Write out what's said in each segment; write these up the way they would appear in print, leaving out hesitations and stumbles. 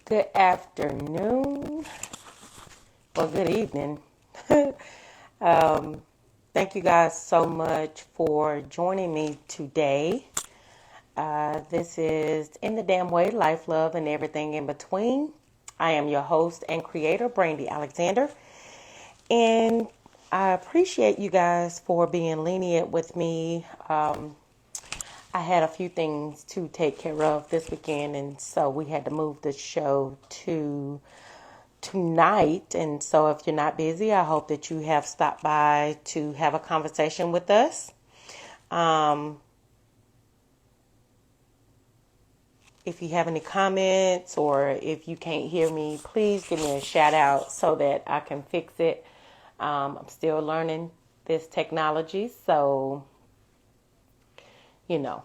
Good afternoon, or good evening. Thank you guys so much for joining me today. This is In the Damn Way, Life, Love, and Everything in Between. I am your host and creator, Brandy Alexander, and I appreciate you guys for being lenient with me. I had a few things to take care of this weekend, and so we had to move the show to tonight. And so if you're not busy, I hope that you have stopped by to have a conversation with us. If you have any comments or if you can't hear me, please give me a shout out so that I can fix it. I'm still learning this technology, so you know.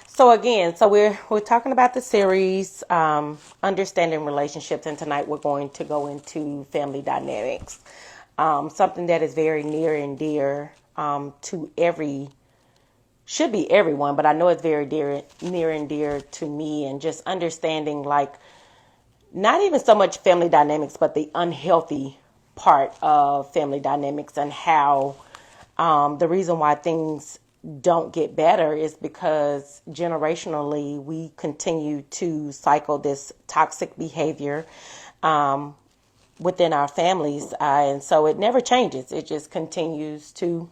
So again, we're talking about the series, Understanding Relationships, and tonight we're going to go into family dynamics, something that is very near and dear to should be everyone, but I know it's very near and dear to me, and just understanding like not even so much family dynamics, but the unhealthy part of family dynamics and how the reason why things don't get better is because generationally we continue to cycle this toxic behavior within our families, and so it never changes. It just continues to,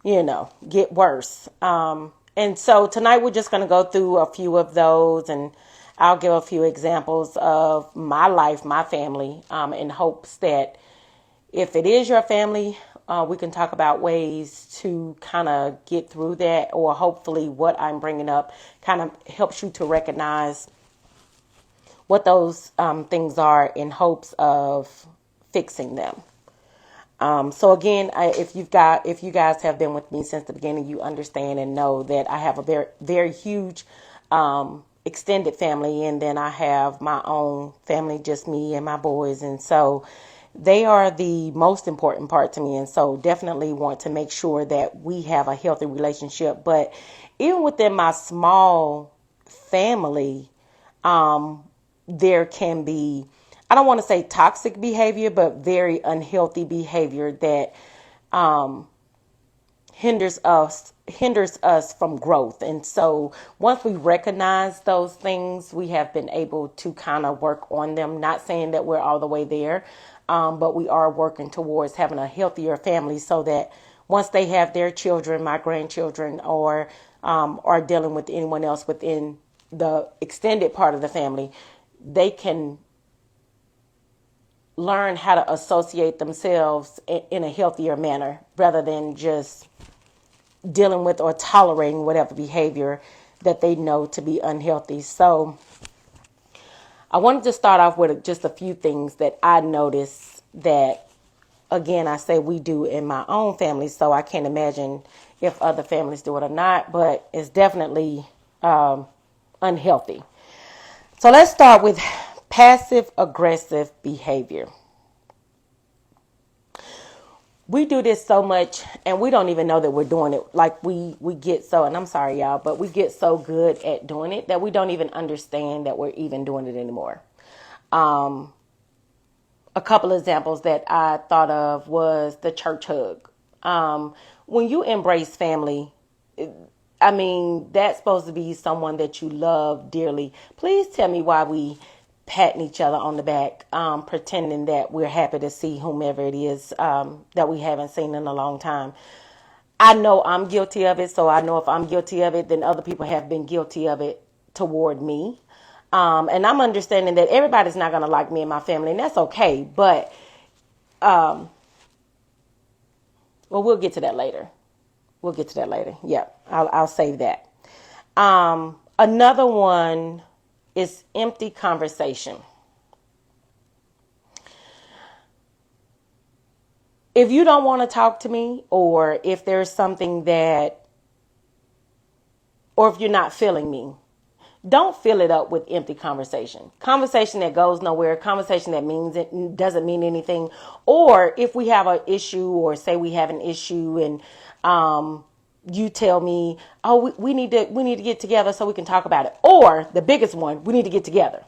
get worse. And so tonight we're just going to go through a few of those, and I'll give a few examples of my life, my family, in hopes that if it is your family, we can talk about ways to kind of get through that, or hopefully what I'm bringing up kind of helps you to recognize what those things are in hopes of fixing them. So again, if you guys have been with me since the beginning, you understand and know that I have a very, very huge extended family, and then I have my own family, just me and my boys, and so they are the most important part to me, and so definitely want to make sure that we have a healthy relationship. But even within my small family, there can be, I don't want to say toxic behavior, but very unhealthy behavior that hinders us from growth. And so once we recognize those things, we have been able to kind of work on them. Not saying that we're all the way there, but we are working towards having a healthier family so that once they have their children, my grandchildren, or are dealing with anyone else within the extended part of the family, they can learn how to associate themselves in a healthier manner rather than just dealing with or tolerating whatever behavior that they know to be unhealthy. So I wanted to start off with just a few things that I noticed that, again, I say we do in my own family, so I can't imagine if other families do it or not, but it's definitely unhealthy. So let's start with passive aggressive behavior. We do this so much and we don't even know that we're doing it. Like we get so, and I'm sorry y'all, but we get so good at doing it that we don't even understand that we're even doing it anymore. A couple of examples that I thought of was the church hug. When you embrace family, I mean, that's supposed to be someone that you love dearly. Please tell me why we patting each other on the back, pretending that we're happy to see whomever it is that we haven't seen in a long time. I know I'm guilty of it, so I know if I'm guilty of it, then other people have been guilty of it toward me. And I'm understanding that everybody's not going to like me and my family, and that's okay. But, well, we'll get to that later. Yeah, I'll save that. Another one is empty conversation. If you don't want to talk to me, or if there's something or if you're not feeling me, don't fill it up with empty conversation. Conversation that goes nowhere, conversation that doesn't mean anything. Or if we have an issue, or say we have an issue and you tell me, oh, we need to get together so we can talk about it. Or the biggest one, we need to get together.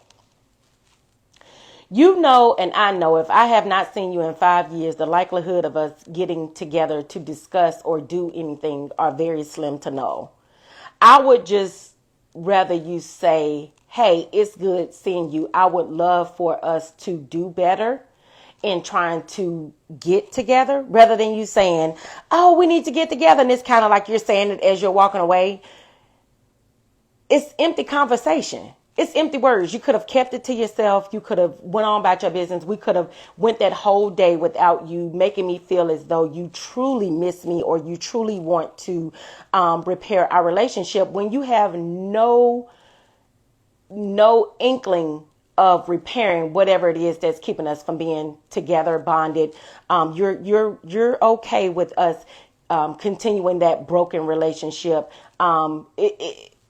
You know, and I know, if I have not seen you in 5 years, the likelihood of us getting together to discuss or do anything are very slim to null. I would just rather you say, hey, it's good seeing you. I would love for us to do better in trying to get together, rather than you saying, oh, we need to get together. And it's kind of like you're saying it as you're walking away. It's empty conversation. It's empty words. You could have kept it to yourself. You could have went on about your business. We could have went that whole day without you making me feel as though you truly miss me or you truly want to repair our relationship, when you have no inkling of repairing whatever it is that's keeping us from being together, bonded. You're okay with us continuing that broken relationship.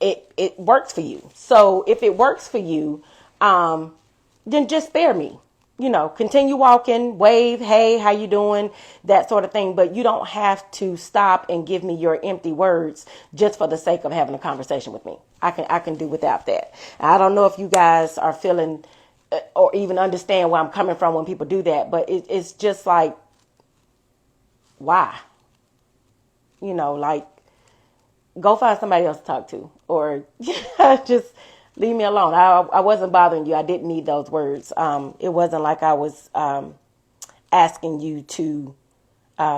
It works for you. So if it works for you, then just spare me. Continue walking, wave, hey, how you doing? That sort of thing. But you don't have to stop and give me your empty words just for the sake of having a conversation with me. I can do without that. I don't know if you guys are feeling or even understand where I'm coming from when people do that, but it's just like, why? Like, go find somebody else to talk to, or just leave me alone. I wasn't bothering you. I didn't need those words. It wasn't like I was asking you to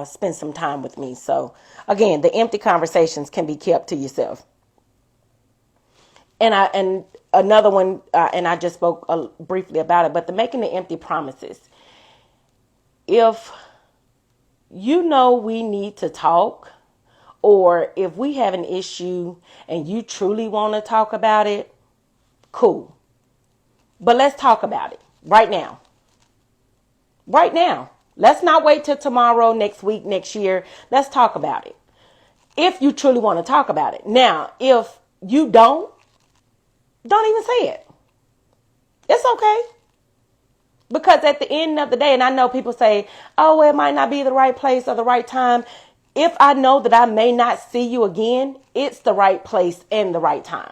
spend some time with me. So again, the empty conversations can be kept to yourself. And another one, and I just spoke briefly about it, but the making the empty promises. If you know we need to talk, or if we have an issue and you truly want to talk about it, cool. But let's talk about it right now. Right now. Let's not wait till tomorrow, next week, next year. Let's talk about it. If you truly want to talk about it. Now, if you don't even say it. It's okay. Because at the end of the day, and I know people say, oh, it might not be the right place or the right time. If I know that I may not see you again, it's the right place and the right time.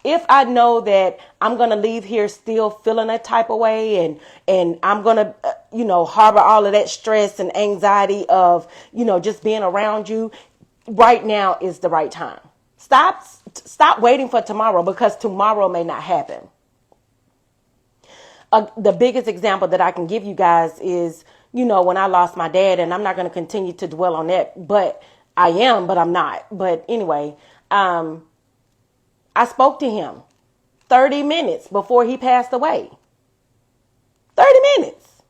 If I know that I'm going to leave here still feeling a type of way, and I'm going to, harbor all of that stress and anxiety of, just being around you, right now is the right time. Stop waiting for tomorrow, because tomorrow may not happen. The biggest example that I can give you guys is, when I lost my dad, and I'm not going to continue to dwell on that, but I am, but I'm not. But anyway, I spoke to him 30 minutes before he passed away. 30 minutes.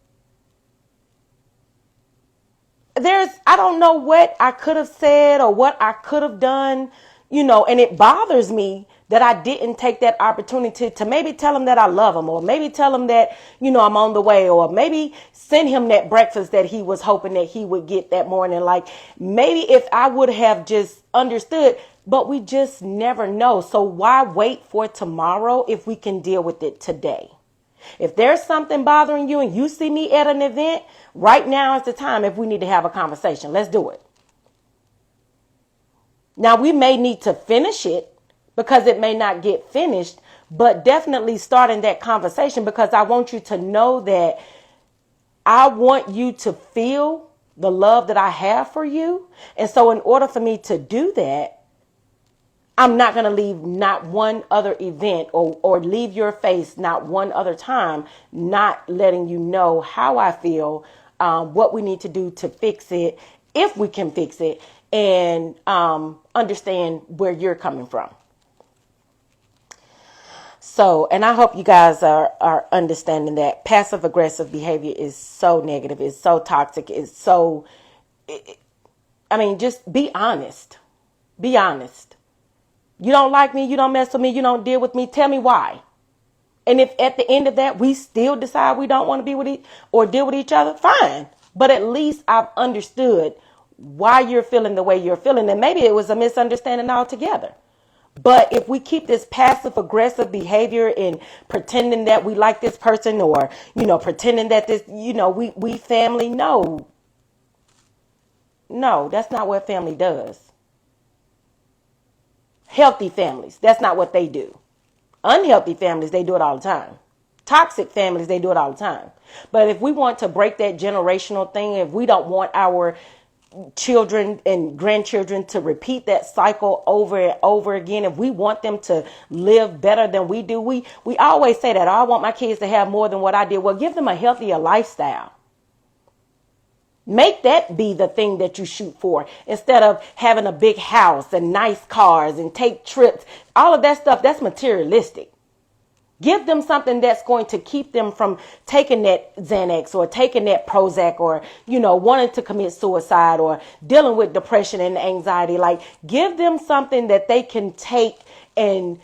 I don't know what I could have said or what I could have done, and it bothers me that I didn't take that opportunity to maybe tell him that I love him, or maybe tell him that, I'm on the way, or maybe send him that breakfast that he was hoping that he would get that morning. Like, maybe if I would have just understood, but we just never know. So why wait for tomorrow if we can deal with it today? If there's something bothering you and you see me at an event, right now is the time if we need to have a conversation. Let's do it. Now, we may need to finish it because it may not get finished, but definitely starting that conversation, because I want you to know that I want you to feel the love that I have for you. And so in order for me to do that, I'm not going to leave not one other event or leave your face not one other time, not letting you know how I feel, what we need to do to fix it, if we can fix it, and understand where you're coming from. So, and I hope you guys are understanding that passive aggressive behavior is so negative, it's so toxic, it's so, just be honest. Be honest. You don't like me, you don't mess with me, you don't deal with me, tell me why. And if at the end of that we still decide we don't want to be with or deal with each other, fine. But at least I've understood why you're feeling the way you're feeling, and maybe it was a misunderstanding altogether. But if we keep this passive aggressive behavior and pretending that we like this person, or, pretending that this, we family, no, that's not what family does. healthy families, that's not what they do. Unhealthy families, they do it all the time. Toxic families, they do it all the time. But if we want to break that generational thing, if we don't want our children and grandchildren to repeat that cycle over and over again, if we want them to live better than we do, we always say that, oh, I want my kids to have more than what I did. Well, give them a healthier lifestyle. Make that be the thing that you shoot for, instead of having a big house and nice cars and take trips. All of that stuff, that's materialistic. Give them something that's going to keep them from taking that Xanax or taking that Prozac or, wanting to commit suicide or dealing with depression and anxiety. Like, give them something that they can take and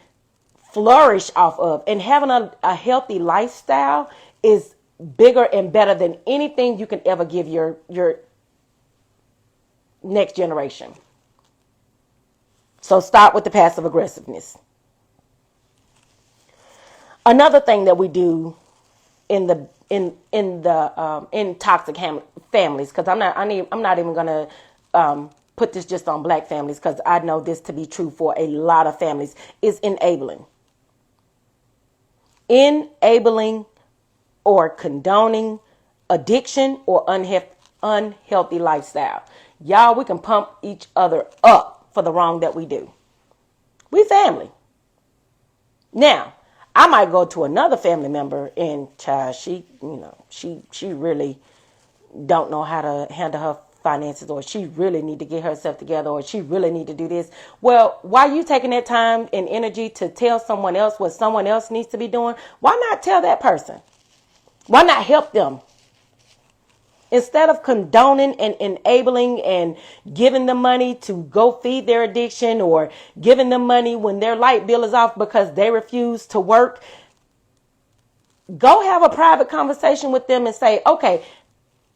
flourish off of. And having a healthy lifestyle is bigger and better than anything you can ever give your next generation. So stop with the passive aggressiveness. Another thing that we do in toxic families, because I'm not even gonna put this just on black families, because I know this to be true for a lot of families, is enabling or condoning addiction or unhealthy lifestyle. Y'all, we can pump each other up for the wrong that we do. We family. Now, I might go to another family member and she really don't know how to handle her finances, or she really need to get herself together, or she really need to do this. Well, why are you taking that time and energy to tell someone else what someone else needs to be doing? Why not tell that person? Why not help them? Instead of condoning and enabling and giving them money to go feed their addiction, or giving them money when their light bill is off because they refuse to work, go have a private conversation with them and say, okay,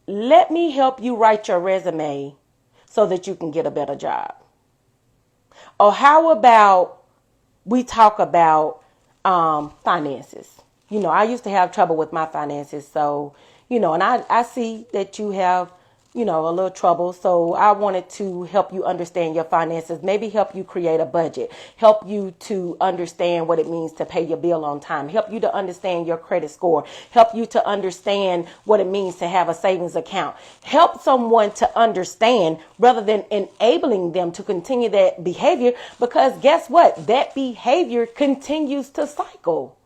let me help you write your resume so that you can get a better job. Or how about we talk about finances? I used to have trouble with my finances. So, and I see that you have, a little trouble. So I wanted to help you understand your finances, maybe help you create a budget, help you to understand what it means to pay your bill on time, help you to understand your credit score, help you to understand what it means to have a savings account, help someone to understand rather than enabling them to continue that behavior, because guess what? That behavior continues to cycle.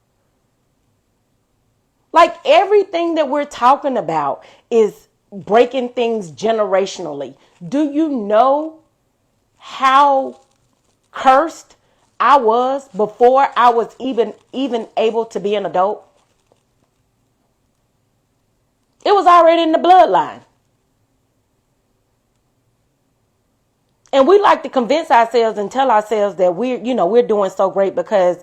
Like, everything that we're talking about is breaking things generationally. Do you know how cursed I was before I was even able to be an adult? It was already in the bloodline. And we like to convince ourselves and tell ourselves that we're doing so great because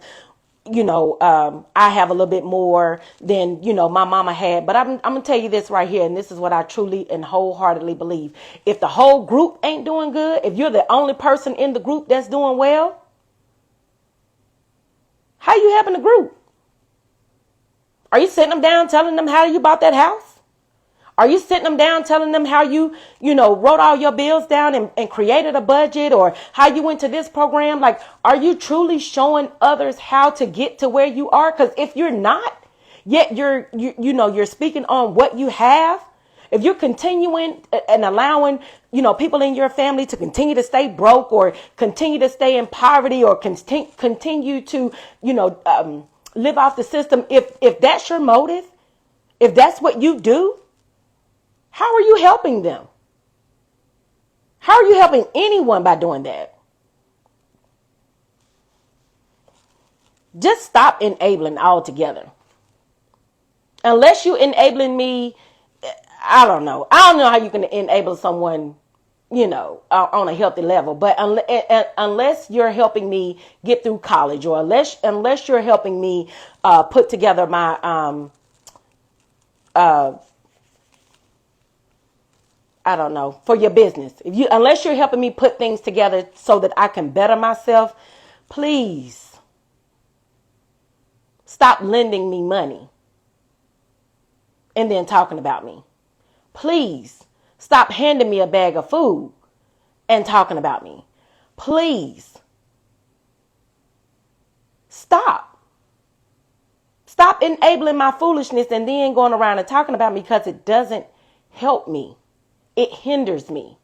I have a little bit more than, my mama had. But I'm going to tell you this right here. And this is what I truly and wholeheartedly believe. If the whole group ain't doing good, if you're the only person in the group that's doing well, how you helping the group? Are you sitting them down telling them how you bought that house? Are you sitting them down telling them how you wrote all your bills down and created a budget, or how you went to this program? Like, are you truly showing others how to get to where you are? Because if you're not, yet you're speaking on what you have. If you're continuing and allowing, people in your family to continue to stay broke, or continue to stay in poverty, or continue to, live off the system. If that's your motive, if that's what you do, how are you helping them? How are you helping anyone by doing that? Just stop enabling altogether. Unless you enabling me, I don't know. I don't know how you can enable someone, on a healthy level. But unless you're helping me get through college, or unless you're helping me put together my I don't know, for your business. Unless you're helping me put things together so that I can better myself, please stop lending me money and then talking about me. Please stop handing me a bag of food and talking about me. Please Stop enabling my foolishness and then going around and talking about me, because it doesn't help me. It hinders me.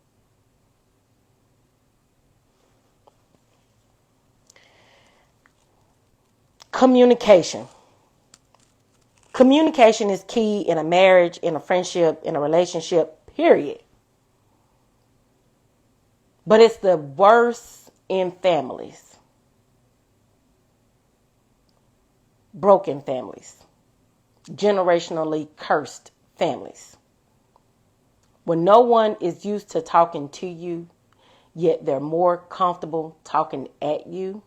Communication. Communication is key in a marriage, in a friendship, in a relationship, period. But it's the worst in families. Broken families. Generationally cursed families. When no one is used to talking to you, yet they're more comfortable talking at you,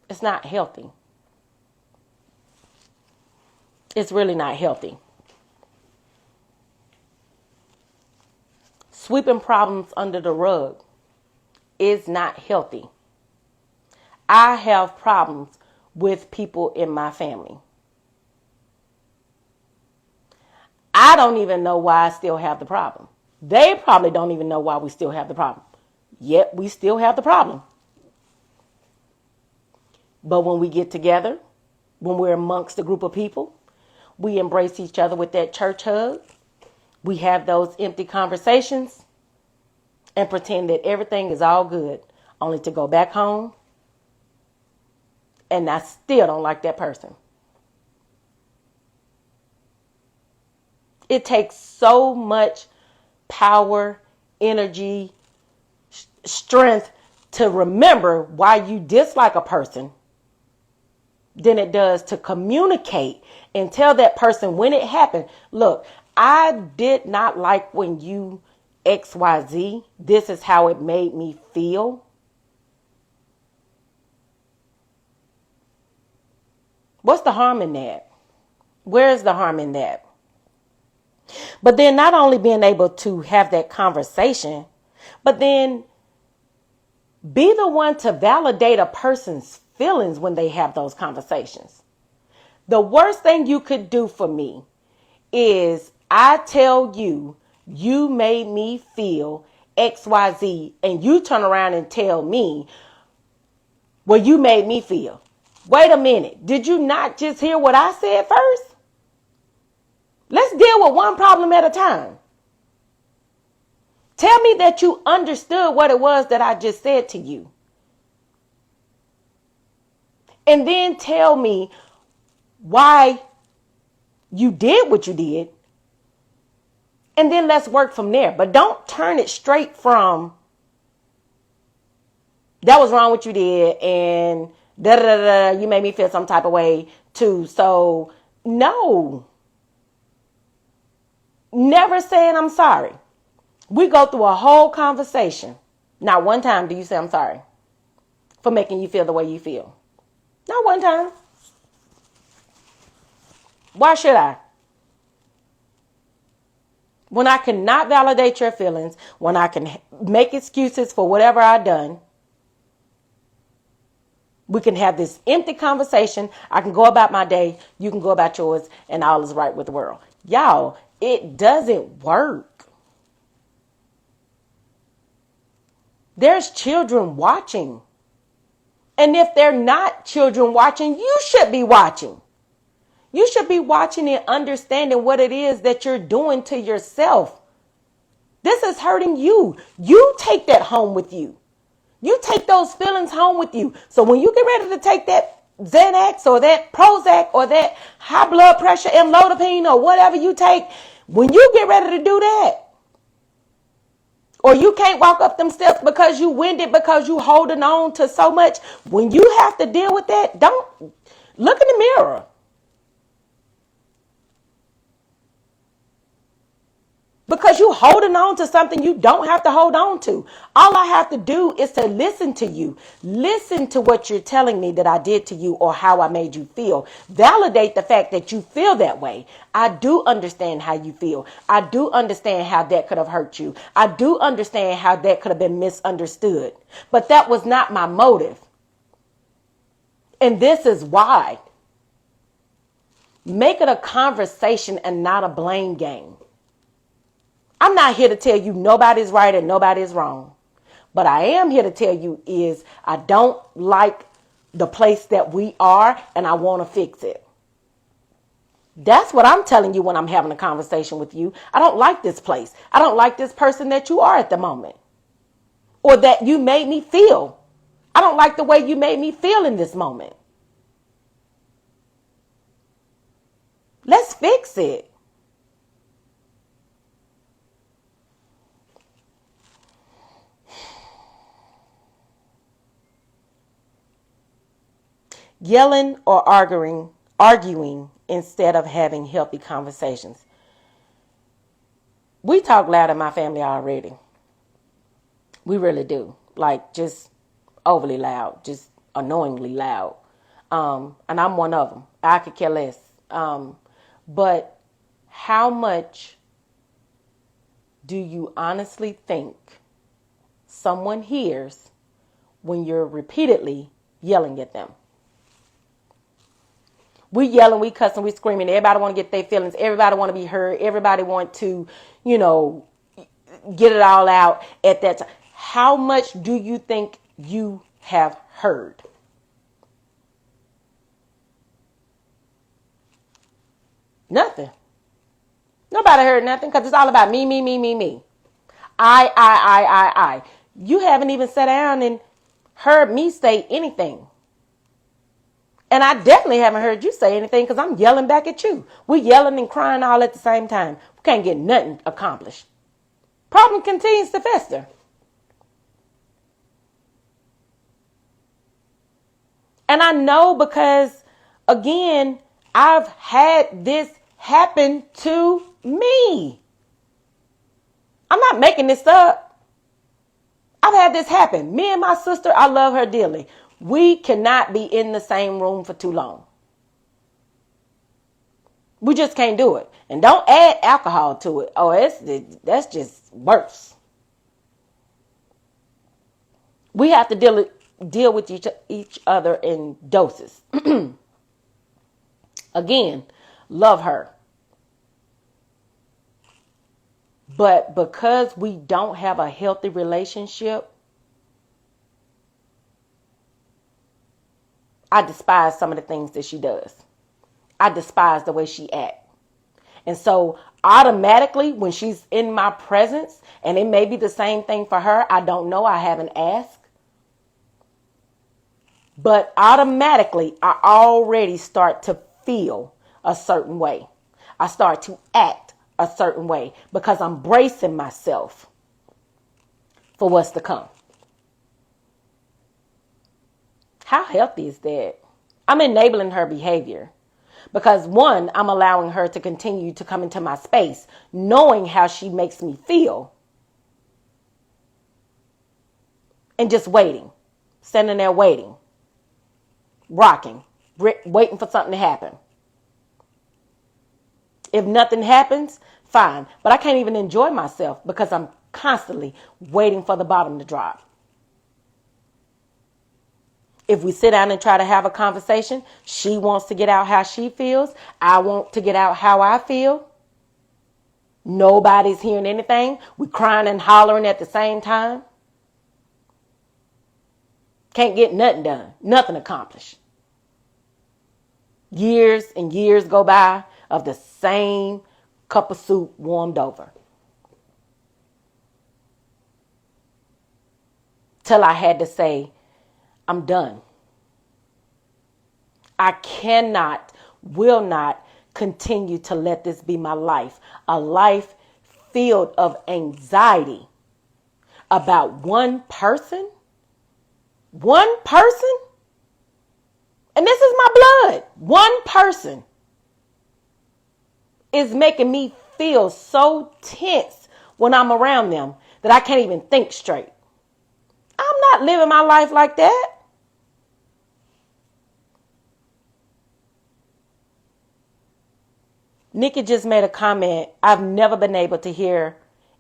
it's not healthy. It's really not healthy. Sweeping problems under the rug is not healthy. I have problems with people in my family. I don't even know why I still have the problem. They probably don't even know why we still have the problem. Yet we still have the problem. But when we get together, when we're amongst a group of people, we embrace each other with that church hug. We have those empty conversations and pretend that everything is all good, only to go back home and I still don't like that person. It takes so much power, energy, strength to remember why you dislike a person than it does to communicate and tell that person when it happened, look, I did not like when you XYZ. This is how it made me feel. What's the harm in that? Where is the harm in that? But then not only being able to have that conversation, but then be the one to validate a person's feelings when they have those conversations. The worst thing you could do for me is I tell you, you made me feel XYZ, and you turn around and tell me, well, you made me feel. Wait a minute. Did you not just hear what I said first? Let's deal with one problem at a time. Tell me that you understood what it was that I just said to you. And then tell me why you did what you did. And then let's work from there. But don't turn it straight from that was wrong what you did and da da da da, you made me feel some type of way too. So no. Never saying I'm sorry. We go through a whole conversation. Not one time do you say I'm sorry for making you feel the way you feel. Not one time. Why should I? When I cannot validate your feelings, when I can make excuses for whatever I've done, we can have this empty conversation. I can go about my day. You can go about yours, and all is right with the world. Y'all, it doesn't work. There's children watching. And if they're not children watching, you should be watching. You should be watching and understanding what it is that you're doing to yourself. This is hurting you. You take that home with you. You take those feelings home with you. So when you get ready to take that Xanax or that Prozac or that high blood pressure amlodipine or whatever you take, when you get ready to do that, or you can't walk up them steps because you winded, because you holding on to so much, when you have to deal with that, don't look in the mirror. Because you holding on to something you don't have to hold on to. All I have to do is to listen to you. Listen to what you're telling me that I did to you or how I made you feel. Validate the fact that you feel that way. I do understand how you feel. I do understand how that could have hurt you. I do understand how that could have been misunderstood. But that was not my motive. And this is why. Make it a conversation and not a blame game. I'm not here to tell you nobody's right and nobody's wrong. But I am here to tell you is I don't like the place that we are, and I want to fix it. That's what I'm telling you when I'm having a conversation with you. I don't like this place. I don't like this person that you are at the moment, or that you made me feel. I don't like the way you made me feel in this moment. Let's fix it. Yelling or arguing instead of having healthy conversations. We talk loud in my family already. We really do. Like, just overly loud, just annoyingly loud. And I'm one of them. I could care less. But how much do you honestly think someone hears when you're repeatedly yelling at them? We yelling, we cussing, we screaming. Everybody want to get their feelings. Everybody want to be heard. Everybody want to, get it all out at that time. How much do you think you have heard? Nothing. Nobody heard nothing, because it's all about me, me, me, me, me. I. You haven't even sat down and heard me say anything. And I definitely haven't heard you say anything, because I'm yelling back at you. We're yelling and crying all at the same time. We can't get nothing accomplished. Problem continues to fester. And I know, because, again, I've had this happen to me. I'm not making this up. I've had this happen. Me and my sister, I love her dearly. We cannot be in the same room for too long. We just can't do it. And don't add alcohol to it. Oh, that's just worse. We have to deal with each other in doses. Again, love her. But because we don't have a healthy relationship, I despise some of the things that she does. I despise the way she acts. And so automatically, when she's in my presence, and it may be the same thing for her, I don't know, I haven't asked. But automatically, I already start to feel a certain way. I start to act a certain way, because I'm bracing myself for what's to come. How healthy is that? I'm enabling her behavior. Because, one, I'm allowing her to continue to come into my space, knowing how she makes me feel. And just waiting. Standing there waiting. Rocking. Waiting for something to happen. If nothing happens, fine. But I can't even enjoy myself, because I'm constantly waiting for the bottom to drop. If we sit down and try to have a conversation, she wants to get out how she feels. I want to get out how I feel. Nobody's hearing anything. We crying and hollering at the same time. Can't get nothing done. Nothing accomplished. Years and years go by of the same cup of soup warmed over. Till I had to say, I'm done. I cannot, will not continue to let this be my life. A life filled of anxiety about one person. One person? And this is my blood. One person is making me feel so tense when I'm around them that I can't even think straight. I'm not living my life like that. Nikki just made a comment. I've never been able to hear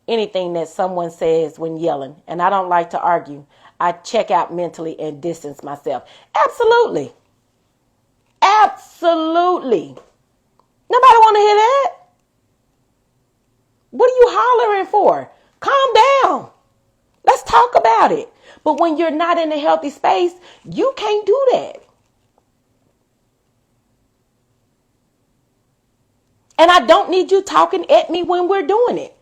anything that someone says when yelling, and I don't like to argue. I check out mentally and distance myself. Absolutely. Absolutely. Nobody want to hear that. What are you hollering for? Calm down. Let's talk about it. But when you're not in a healthy space, you can't do that. And I don't need you talking at me when we're doing it.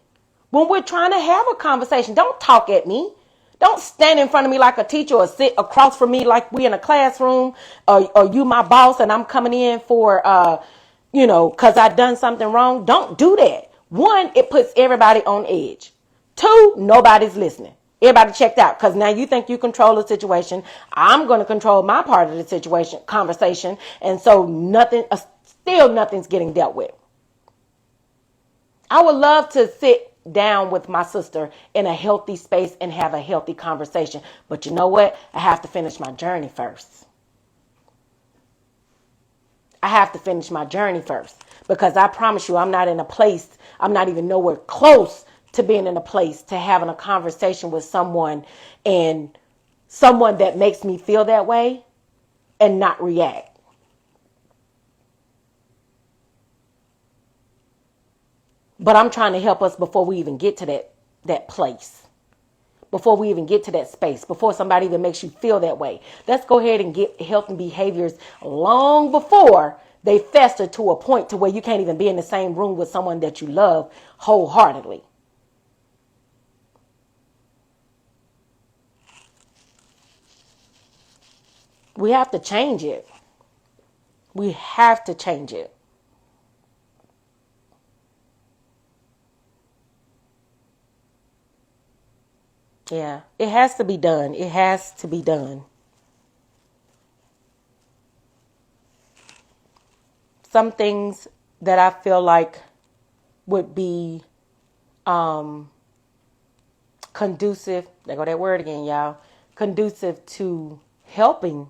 When we're trying to have a conversation, don't talk at me. Don't stand in front of me like a teacher or sit across from me like we in a classroom, or you my boss and I'm coming in for, because I done something wrong. Don't do that. One, it puts everybody on edge. Two, nobody's listening. Everybody checked out because now you think you control the situation. I'm going to control my part of the situation, conversation. And so still nothing's getting dealt with. I would love to sit down with my sister in a healthy space and have a healthy conversation. But you know what? I have to finish my journey first. I have to finish my journey first. Because I promise you, I'm not in a place, I'm not even nowhere close to being in a place to having a conversation with someone and someone that makes me feel that way and not react. But I'm trying to help us before we even get to that place. Before we even get to that space. Before somebody even makes you feel that way. Let's go ahead and get healthy behaviors long before they fester to a point to where you can't even be in the same room with someone that you love wholeheartedly. We have to change it. We have to change it. Yeah, it has to be done. It has to be done. Some things that I feel like would be conducive, there go that word again, y'all, conducive to helping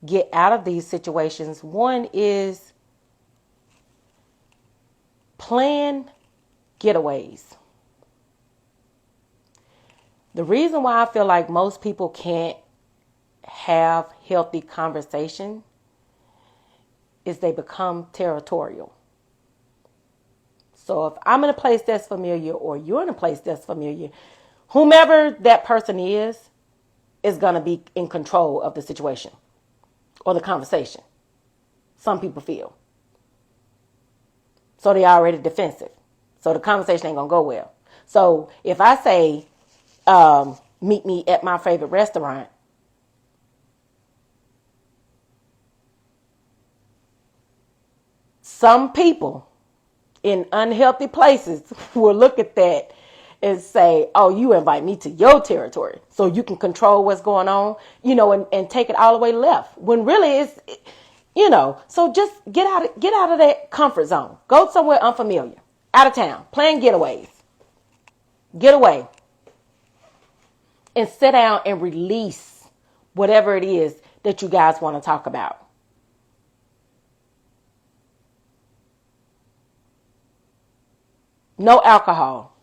get out of these situations. One is plan getaways. The reason why I feel like most people can't have healthy conversation is they become territorial. So if I'm in a place that's familiar or you're in a place that's familiar, whomever that person is going to be in control of the situation or the conversation. Some people feel. So they already defensive. So the conversation ain't going to go well. So if I say, meet me at my favorite restaurant, some people in unhealthy places will look at that and say, oh, you invite me to your territory so you can control what's going on, and take it all the way left. When really it's, so just get out of that comfort zone. Go somewhere unfamiliar, out of town, plan getaways. Get away and sit down and release whatever it is that you guys want to talk about. No alcohol.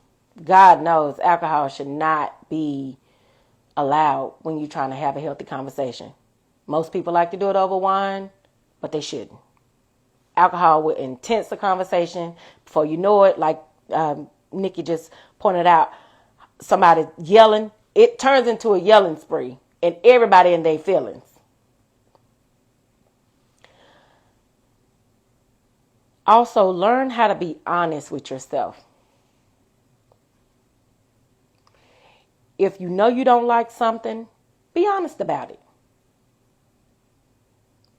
God knows alcohol should not be allowed when you're trying to have a healthy conversation. Most people like to do it over wine, but they shouldn't. Alcohol will intense the conversation. Before you know it, like Nikki just pointed out, somebody yelling, it turns into a yelling spree and everybody in their feelings. Also, learn how to be honest with yourself. If you know you don't like something, be honest about it.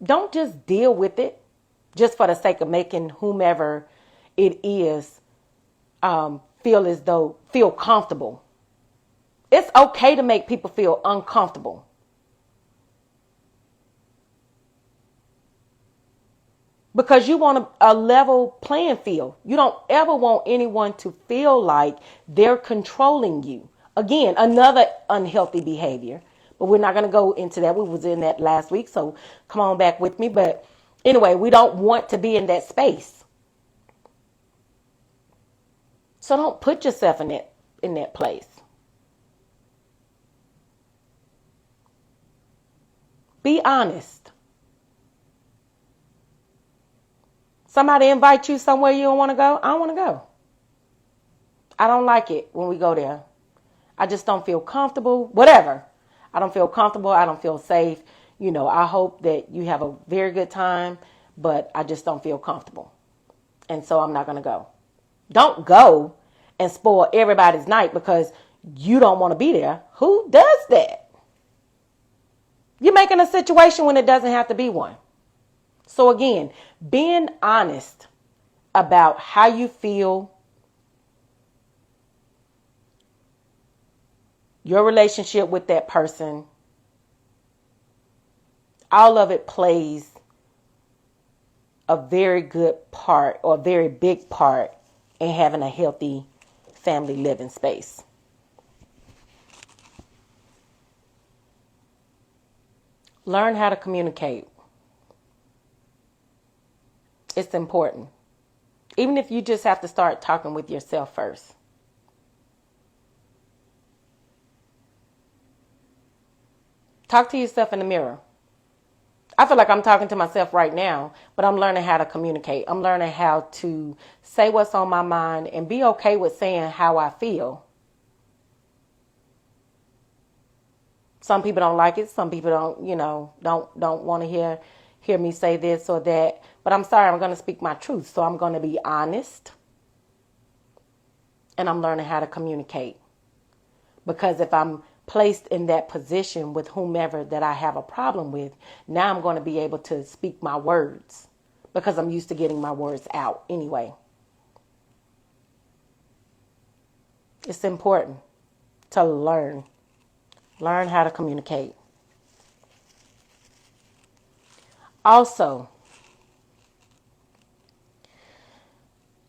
Don't just deal with it just for the sake of making whomever it is feel comfortable. It's okay to make people feel uncomfortable. Because you want a level playing field. You don't ever want anyone to feel like they're controlling you. Again, another unhealthy behavior. But we're not going to go into that. We was in that last week, so come on back with me. But anyway, we don't want to be in that space. So don't put yourself in that place. Be honest. Somebody invite you somewhere you don't want to go. I don't want to go. I don't like it when we go there. I just don't feel comfortable, whatever. I don't feel comfortable. I don't feel safe. I hope that you have a very good time, but I just don't feel comfortable. And so I'm not going to go. Don't go and spoil everybody's night because you don't want to be there. Who does that? You're making a situation when it doesn't have to be one. So again, being honest about how you feel, your relationship with that person, all of it plays a very good part or a very big part in having a healthy family living space. Learn how to communicate. It's important. Even if you just have to start talking with yourself first. Talk to yourself in the mirror. I feel like I'm talking to myself right now, but I'm learning how to communicate. I'm learning how to say what's on my mind and be okay with saying how I feel. Some people don't like it. Some people don't want to hear me say this or that. But I'm sorry, I'm going to speak my truth. So I'm going to be honest. And I'm learning how to communicate. Because if I'm placed in that position with whomever that I have a problem with, now I'm going to be able to speak my words. Because I'm used to getting my words out anyway. It's important to learn. Learn how to communicate. Also,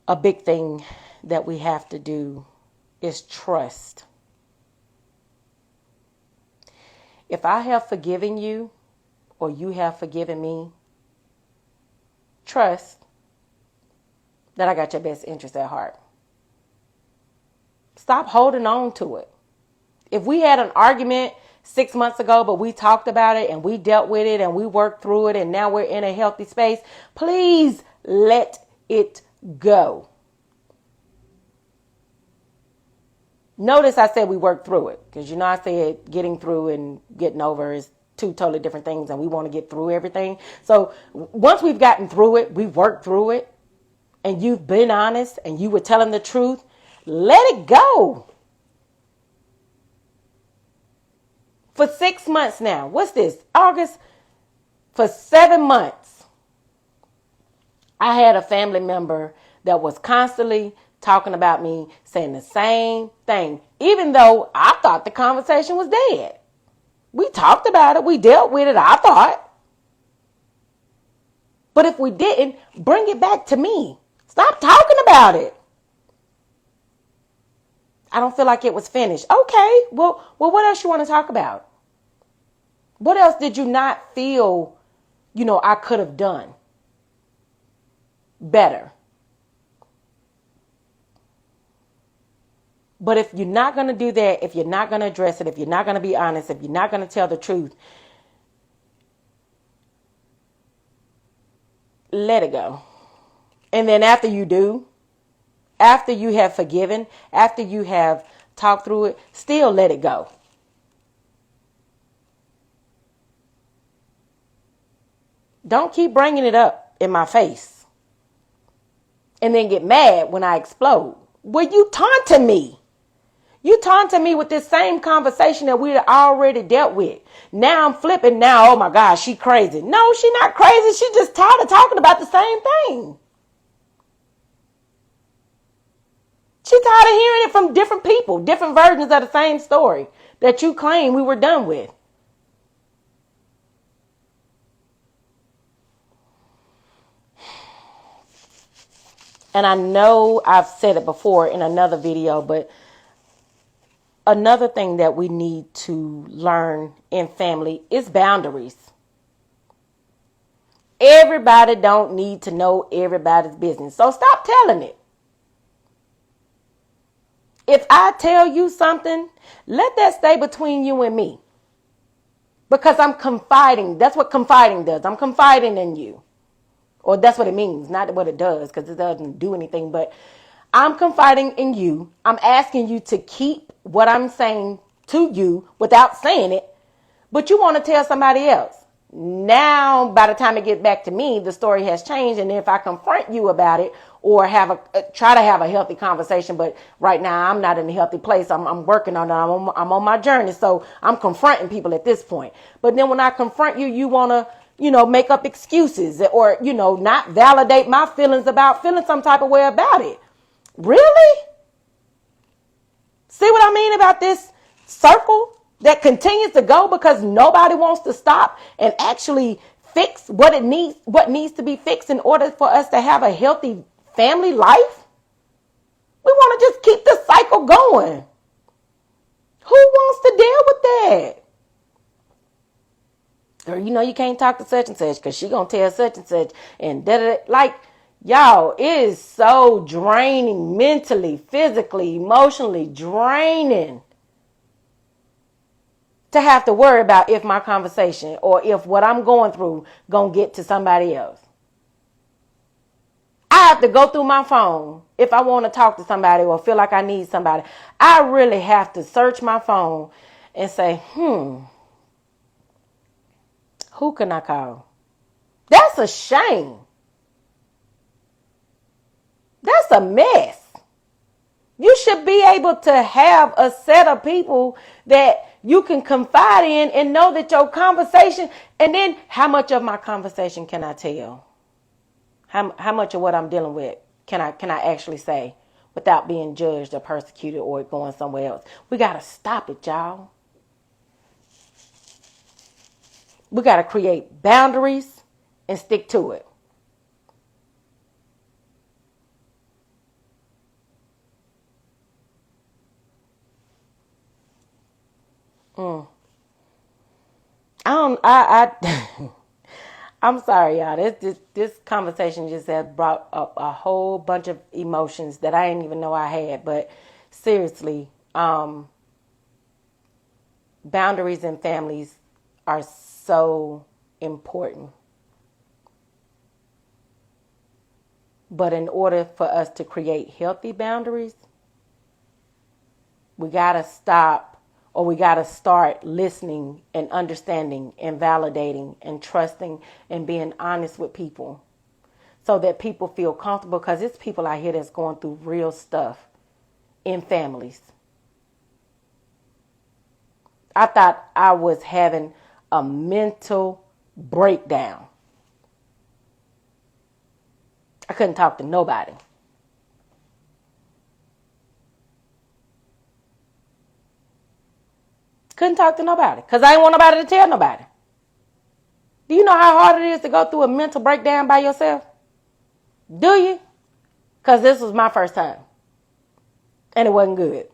a big thing that we have to do is trust. If I have forgiven you or you have forgiven me, trust that I got your best interest at heart. Stop holding on to it. If we had an argument 6 months ago, but we talked about it and we dealt with it and we worked through it and now we're in a healthy space, please let it go. Notice I said we worked through it because, I said getting through and getting over is two totally different things and we want to get through everything. So once we've gotten through it, we've worked through it and you've been honest and you were telling the truth, let it go. For 6 months now, what's this? August, for 7 months, I had a family member that was constantly talking about me, saying the same thing, even though I thought the conversation was dead. We talked about it. We dealt with it, I thought. But if we didn't, bring it back to me. Stop talking about it. I don't feel like it was finished. Okay, well, what else you want to talk about? What else did you not feel, I could have done better? But if you're not going to do that, if you're not going to address it, if you're not going to be honest, if you're not going to tell the truth, let it go. And then after you do, after you have forgiven, after you have talked through it, still let it go. Don't keep bringing it up in my face and then get mad when I explode. Well, you taunting me. You taunting me with this same conversation that we already dealt with. Now I'm flipping now. Oh my gosh, she crazy. No, she not crazy. She just tired of talking about the same thing. She tired of hearing it from different people, different versions of the same story that you claim we were done with. And I know I've said it before in another video, but another thing that we need to learn in family is boundaries. Everybody don't need to know everybody's business. So stop telling it. If I tell you something, let that stay between you and me. Because I'm confiding. That's what confiding does. I'm confiding in you. Or that's what it means. Not what it does, because it doesn't do anything. But I'm confiding in you. I'm asking you to keep what I'm saying to you without saying it, but you want to tell somebody else. Now, by the time it gets back to me, the story has changed. And if I confront you about it or try to have a healthy conversation, but right now I'm not in a healthy place. I'm working on it. I'm on my journey. So I'm confronting people at this point. But then when I confront you, you want to, make up excuses or, not validate my feelings about feeling some type of way about it. Really? See what I mean about this circle that continues to go because nobody wants to stop and actually fix what needs to be fixed in order for us to have a healthy family life? We want to just keep the cycle going. Who wants to deal with that? Or you can't talk to such and such because she gonna tell such and such and da-da-da. Like, y'all, it is so draining mentally, physically, emotionally draining to have to worry about if my conversation or if what I'm going through gonna get to somebody else. I have to go through my phone if I want to talk to somebody or feel like I need somebody. I really have to search my phone and say, who can I call? That's a shame. That's a mess. You should be able to have a set of people that you can confide in and know that your conversation, and then how much of my conversation can I tell? How much of what I'm dealing with can I actually say without being judged or persecuted or going somewhere else? We got to stop it, y'all. We got to create boundaries and stick to it. I'm sorry, y'all. This conversation just has brought up a whole bunch of emotions that I didn't even know I had. But seriously, boundaries in families are so important. But in order for us to create healthy boundaries, we got to stop or we got to start listening and understanding and validating and trusting and being honest with people so that people feel comfortable, because it's people out here that's going through real stuff in families. I thought I was having a mental breakdown. I couldn't talk to nobody. Couldn't talk to nobody because I didn't want nobody to tell nobody. Do you know how hard it is to go through a mental breakdown by yourself? Do you? Because this was my first time. And it wasn't good.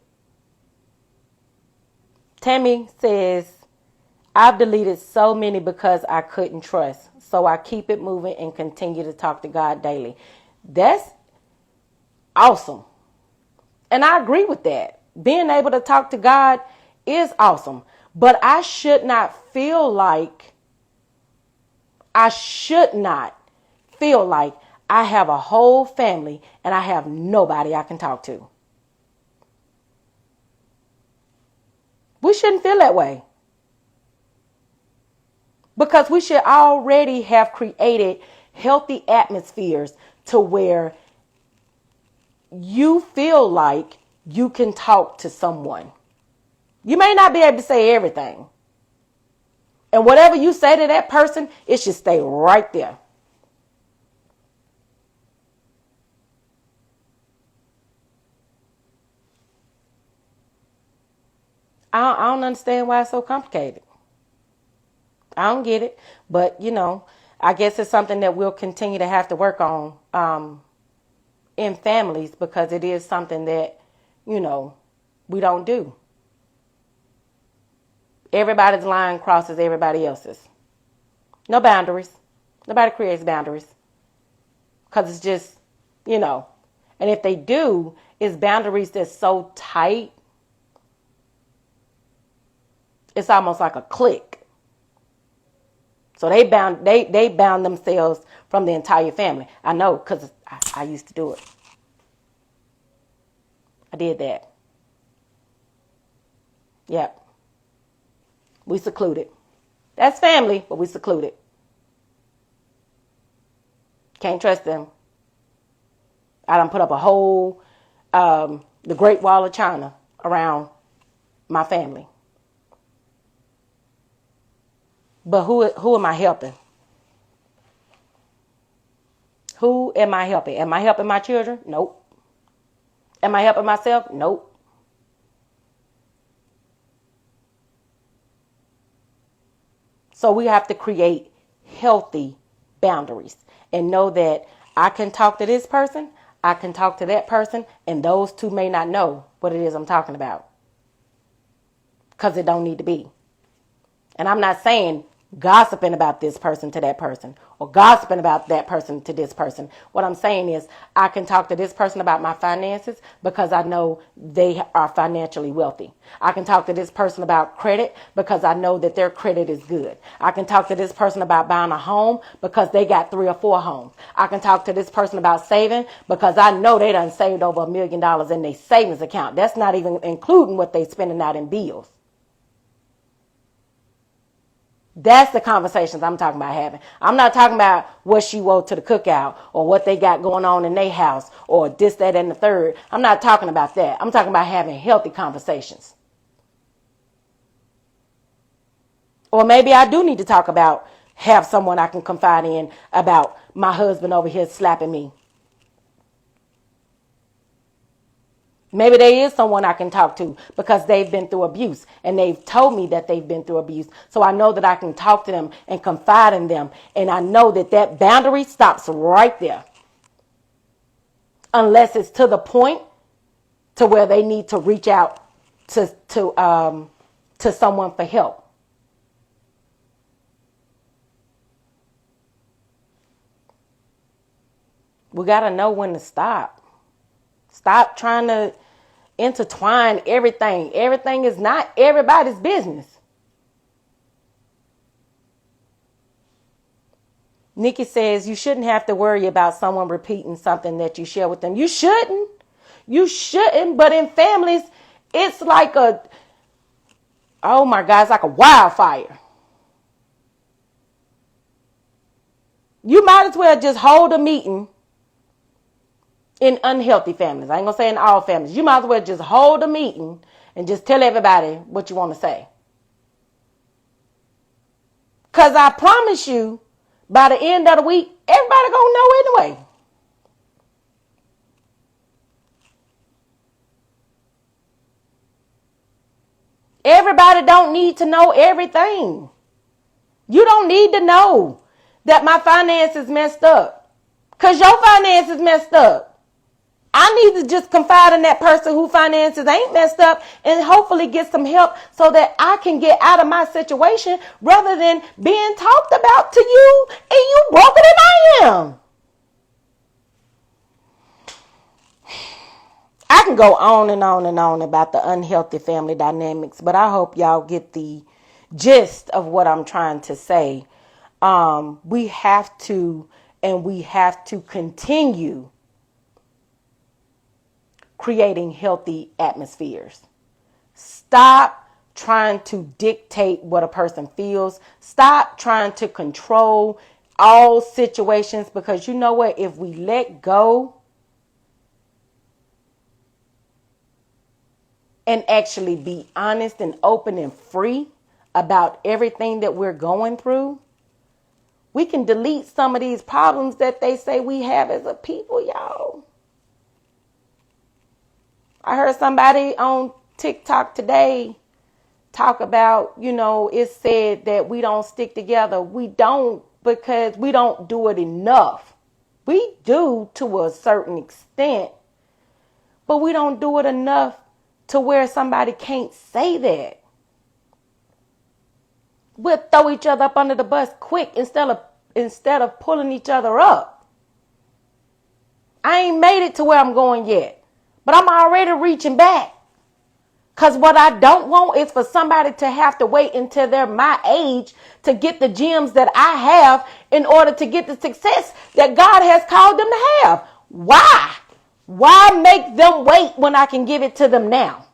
Tammy says, I've deleted so many because I couldn't trust. So I keep it moving and continue to talk to God daily. That's awesome. And I agree with that. Being able to talk to God is awesome. But I should not feel like I have a whole family and I have nobody I can talk to. We shouldn't feel that way. Because we should already have created healthy atmospheres to where you feel like you can talk to someone. You may not be able to say everything. And whatever you say to that person, it should stay right there. I don't understand why it's so complicated. I don't get it. But, I guess it's something that we'll continue to have to work on in families, because it is something that, we don't do. Everybody's line crosses everybody else's. No boundaries. Nobody creates boundaries. Because it's just, and if they do, it's boundaries that's so tight, it's almost like a clique. So they bound themselves from the entire family. I know, because I used to do it. I did that. Yep. We secluded. That's family, but we secluded. Can't trust them. I done put up a whole, the Great Wall of China around my family. But who am I helping? Who am I helping? Am I helping my children? Nope. Am I helping myself? Nope. So we have to create healthy boundaries and know that I can talk to this person, I can talk to that person, and those two may not know what it is I'm talking about because it don't need to be. And I'm not saying gossiping about this person to that person or gossiping about that person to this person. What I'm saying is I can talk to this person about my finances because I know they are financially wealthy. I can talk to this person about credit because I know that their credit is good. I can talk to this person about buying a home because they got 3 or 4 homes. I can talk to this person about saving because I know they done saved over $1 million in their savings account. That's not even including what they spending out in bills. That's the conversations I'm talking about having. I'm not talking about what she wore to the cookout or what they got going on in their house or this, that, and the third. I'm not talking about that. I'm talking about having healthy conversations. Or maybe I do need to have someone I can confide in about my husband over here slapping me. Maybe there is someone I can talk to because they've been through abuse and they've told me that they've been through abuse. So I know that I can talk to them and confide in them. And I know that that boundary stops right there. Unless it's to the point to where they need to reach out to someone for help. We got to know when to stop. Stop trying to intertwine everything. Everything is not everybody's business. Nikki says you shouldn't have to worry about someone repeating something that you share with them. You shouldn't. You shouldn't. But in families, it's like oh my God, it's like a wildfire. You might as well just hold a meeting in unhealthy families. I ain't going to say in all families. You might as well just hold a meeting and just tell everybody what you want to say. Because I promise you, by the end of the week, everybody going to know anyway. Everybody don't need to know everything. You don't need to know that my finances messed up. Because your finances messed up. I need to just confide in that person whose finances ain't messed up and hopefully get some help so that I can get out of my situation rather than being talked about to you and you broker than I am. I can go on and on and on about the unhealthy family dynamics, but I hope y'all get the gist of what I'm trying to say. We have to continue creating healthy atmospheres. Stop trying to dictate what a person feels. Stop trying to control all situations, because you know what? If we let go and actually be honest and open and free about everything that we're going through, we can delete some of these problems that they say we have as a people, y'all. I heard somebody on TikTok today talk about, it said that we don't stick together. We don't, because we don't do it enough. We do to a certain extent, but we don't do it enough to where somebody can't say that. We'll throw each other up under the bus quick instead of pulling each other up. I ain't made it to where I'm going yet. But I'm already reaching back. Because what I don't want is for somebody to have to wait until they're my age to get the gems that I have in order to get the success that God has called them to have. Why? Why make them wait when I can give it to them now?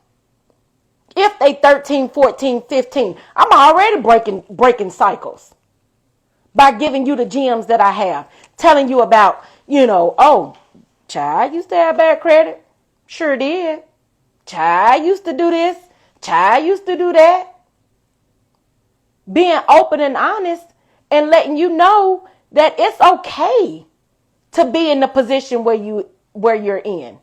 If they 13, 14, 15, I'm already breaking cycles by giving you the gems that I have, telling you about, oh, child, I used to have bad credit. Sure did. Child, I used to do this. Child, I used to do that. Being open and honest and letting you know that it's okay to be in the position where you're in.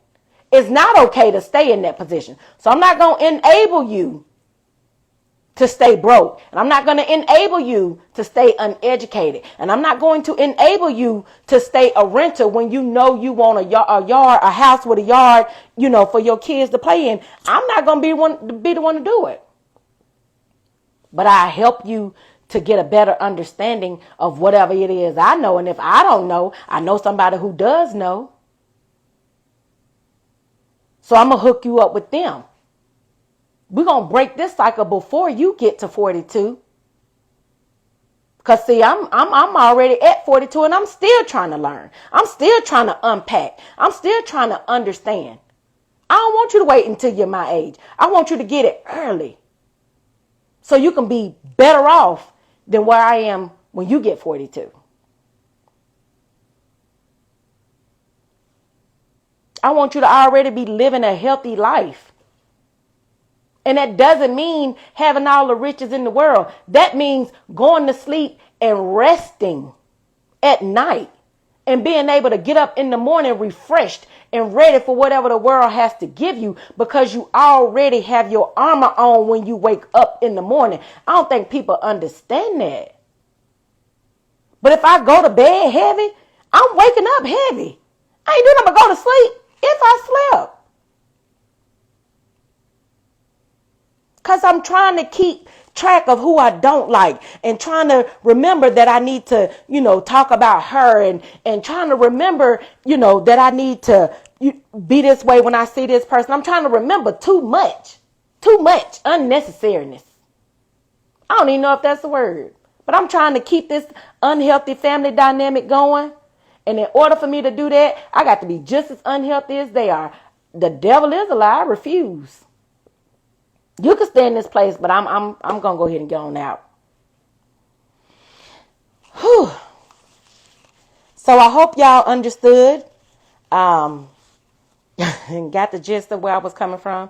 It's not okay to stay in that position. So I'm not going to enable you to stay broke. And I'm not going to enable you to stay uneducated. And I'm not going to enable you to stay a renter when you know you want a house with a yard, for your kids to play in. I'm not going to be the one to do it. But I help you to get a better understanding of whatever it is I know. And if I don't know, I know somebody who does know. So I'm going to hook you up with them. We're going to break this cycle before you get to 42. Because see, I'm already at 42 and I'm still trying to learn. I'm still trying to unpack. I'm still trying to understand. I don't want you to wait until you're my age. I want you to get it early. So you can be better off than where I am when you get 42. I want you to already be living a healthy life. And that doesn't mean having all the riches in the world. That means going to sleep and resting at night and being able to get up in the morning refreshed and ready for whatever the world has to give you because you already have your armor on when you wake up in the morning. I don't think people understand that. But if I go to bed heavy, I'm waking up heavy. I ain't doing nothing but go to sleep if I slept. Because I'm trying to keep track of who I don't like and trying to remember that I need to, talk about her and trying to remember, that I need to be this way when I see this person. I'm trying to remember too much unnecessariness. I don't even know if that's a word, but I'm trying to keep this unhealthy family dynamic going. And in order for me to do that, I got to be just as unhealthy as they are. The devil is a lie. I refuse. You can stay in this place, but I'm gonna go ahead and get on out. Whew. So I hope y'all understood, and got the gist of where I was coming from.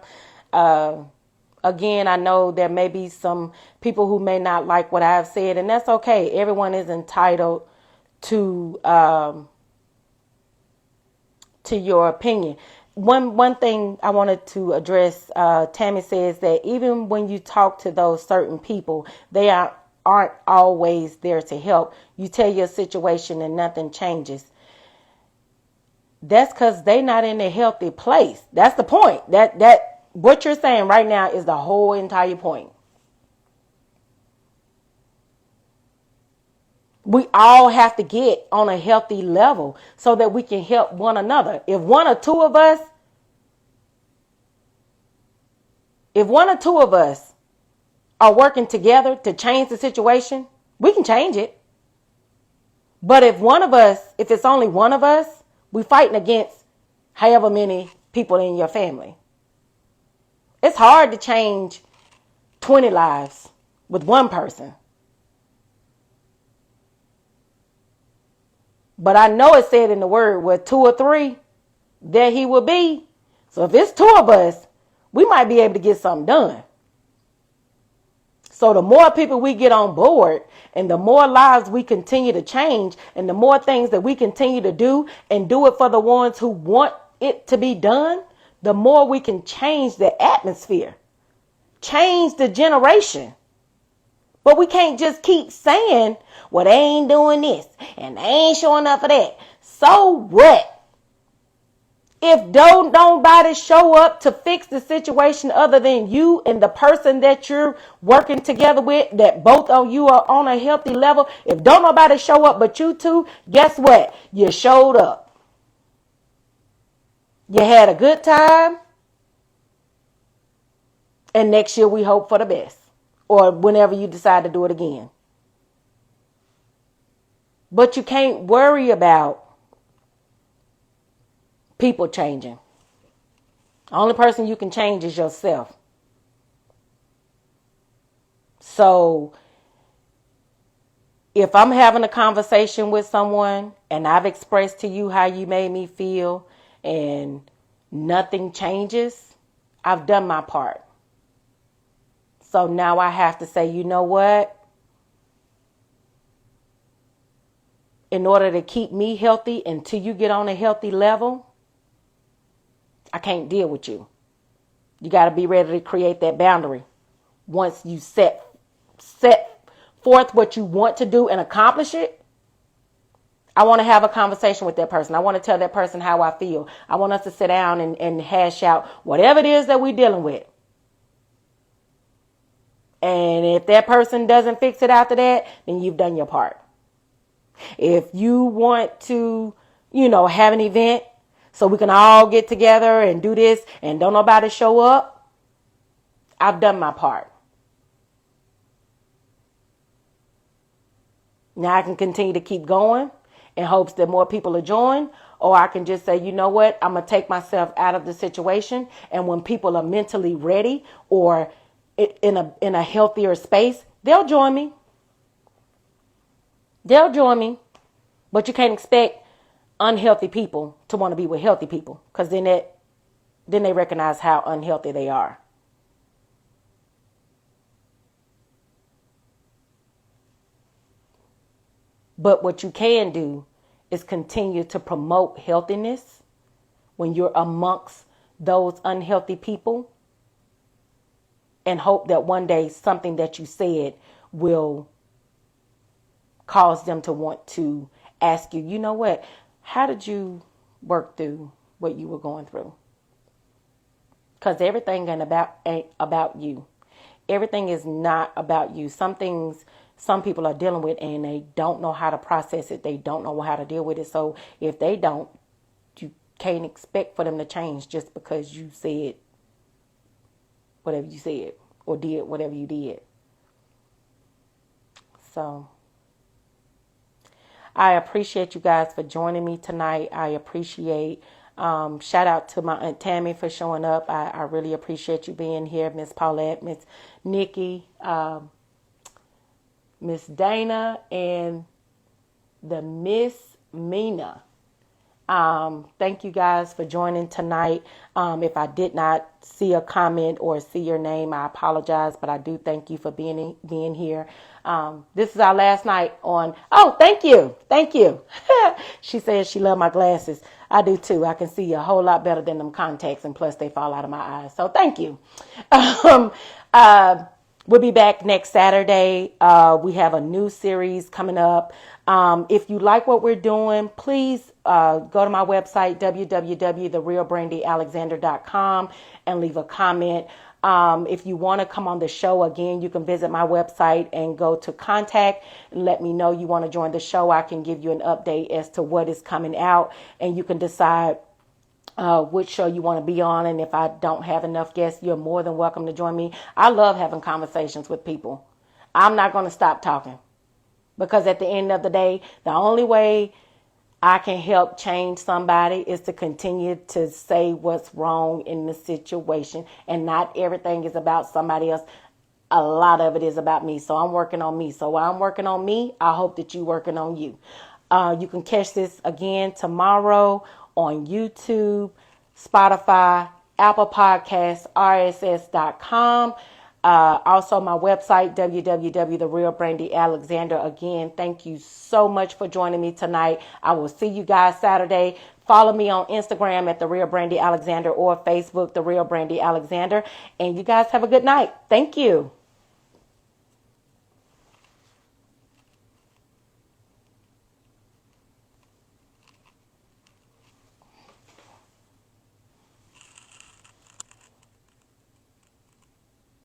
Again, I know there may be some people who may not like what I've said, and that's okay. Everyone is entitled to your opinion. One thing I wanted to address, Tammy says that even when you talk to those certain people, they aren't always there to help. You tell your situation and nothing changes. That's because they're not in a healthy place. That's the point. That what you're saying right now is the whole entire point. We all have to get on a healthy level so that we can help one another. If one or two of us are working together to change the situation, we can change it. But if it's only one of us, we're fighting against however many people in your family. It's hard to change 20 lives with one person. But I know it said in the word, where 2 or 3, there he will be. So if it's 2 of us, we might be able to get something done. So the more people we get on board and the more lives we continue to change and the more things that we continue to do and do it for the ones who want it to be done, the more we can change the atmosphere, change the generation. But we can't just keep saying, well, they ain't doing this and they ain't showing up for that. So what? If don't nobody show up to fix the situation other than you and the person that you're working together with, that both of you are on a healthy level, if don't nobody show up but you two, guess what? You showed up. You had a good time. And next year we hope for the best. Or whenever you decide to do it again. But you can't worry about people changing. The only person you can change is yourself. So if I'm having a conversation with someone and I've expressed to you how you made me feel and nothing changes, I've done my part. So now I have to say, you know what? In order to keep me healthy until you get on a healthy level, I can't deal with you. You got to be ready to create that boundary. Once you set forth what you want to do and accomplish it, I want to have a conversation with that person. I want to tell that person how I feel. I want us to sit down and hash out whatever it is that we're dealing with. And if that person doesn't fix it after that, then you've done your part. If you want to, have an event so we can all get together and do this and don't nobody show up, I've done my part. Now I can continue to keep going in hopes that more people will join, or I can just say, you know what, I'm going to take myself out of the situation. And when people are mentally ready or in a healthier space, they'll join me. They'll join me. But you can't expect unhealthy people to want to be with healthy people, because then they recognize how unhealthy they are. But what you can do is continue to promote healthiness when you're amongst those unhealthy people, and hope that one day something that you said will cause them to want to ask you, you know what, how did you work through what you were going through? Because everything ain't about you. Everything is not about you. Some things some people are dealing with and they don't know how to process it. They don't know how to deal with it. So if they don't, you can't expect for them to change just because you said whatever you said or did whatever you did. So I appreciate you guys for joining me tonight. I appreciate, shout out to my Aunt Tammy for showing up. I really appreciate you being here, Miss Paulette, Miss Nikki, Miss Dana, and the Miss Mina. Thank you guys for joining tonight. If I did not see a comment or see your name, I apologize, but I do thank you for being here. This is our last night on. Oh, thank you. Thank you. She says she loved my glasses. I do too. I can see a whole lot better than them contacts, and plus they fall out of my eyes. So thank you. We'll be back next Saturday. We have a new series coming up. If you like what we're doing, please go to my website, www.therealbrandyalexander.com, and leave a comment. If you want to come on the show again, you can visit my website and go to contact and let me know you want to join the show. I can give you an update as to what is coming out, and you can decide which show you want to be on. And if I don't have enough guests, you're more than welcome to join me. I love having conversations with people. I'm not going to stop talking, because at the end of the day, the only way I can help change somebody is to continue to say what's wrong in the situation. And not everything is about somebody else. A lot of it is about me. So I'm working on me. So while I'm working on me, I hope that you're working on you. You can catch this again tomorrow on YouTube, Spotify, Apple Podcasts, RSS.com. Also my website, www.therealbrandyalexander. Again, thank you so much for joining me tonight. I will see you guys Saturday. Follow me on Instagram at The Real Brandy Alexander or Facebook, The Real Brandy Alexander. And you guys have a good night. Thank you.